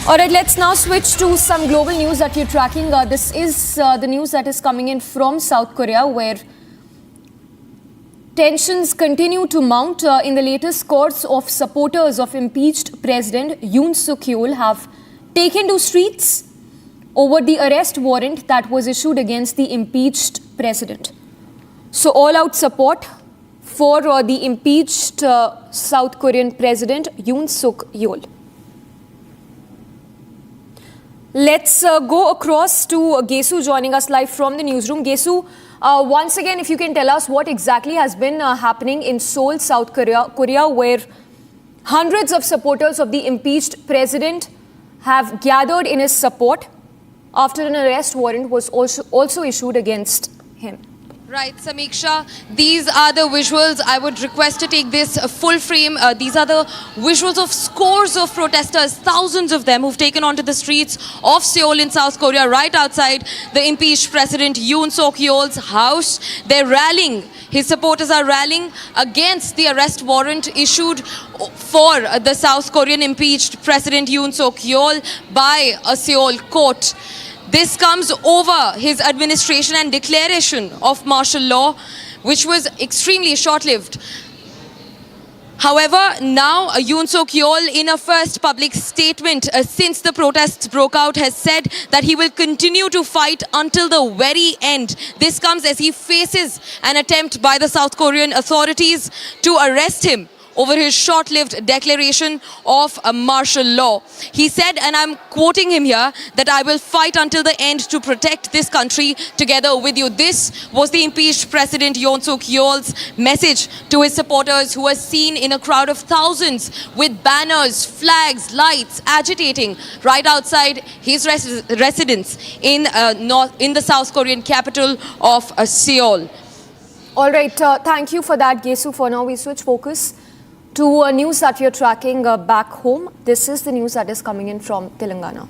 All right, let's now switch to some global news that you're tracking. This is the news that is coming in from South Korea, where tensions continue to mount. In the latest, scores of supporters of impeached President Yoon Suk Yeol have taken to streets over the arrest warrant that was issued against the impeached president. So all-out support for the impeached South Korean President Yoon Suk Yeol. Let's go across to Gesu joining us live from the newsroom. Gesu, once again, if you can tell us what exactly has been happening in Seoul, South Korea, where hundreds of supporters of the impeached president have gathered in his support after an arrest warrant was also issued against him. Right, Samiksha, these are the visuals. I would request to take this full frame. These are the visuals of scores of protesters, thousands of them, who've taken onto the streets of Seoul in South Korea, right outside the impeached President Yoon Suk Yeol's house. They're rallying. His supporters are rallying against the arrest warrant issued for the South Korean impeached President Yoon Suk Yeol by a Seoul court. This comes over his administration and declaration of martial law, which was extremely short-lived. However, now Yoon Suk Yeol, in a first public statement since the protests broke out, has said that he will continue to fight until the very end. This comes as he faces an attempt by the South Korean authorities to arrest him over his short-lived declaration of martial law. He said, and I'm quoting him here, that I will fight until the end to protect this country together with you. This was the impeached President Yoon Suk Yeol's message to his supporters, who were seen in a crowd of thousands with banners, flags, lights, agitating right outside his residence in the South Korean capital of Seoul. All right, thank you for that, Gesu. For now, we switch focus to news that we are tracking back home. This is the news that is coming in from Telangana.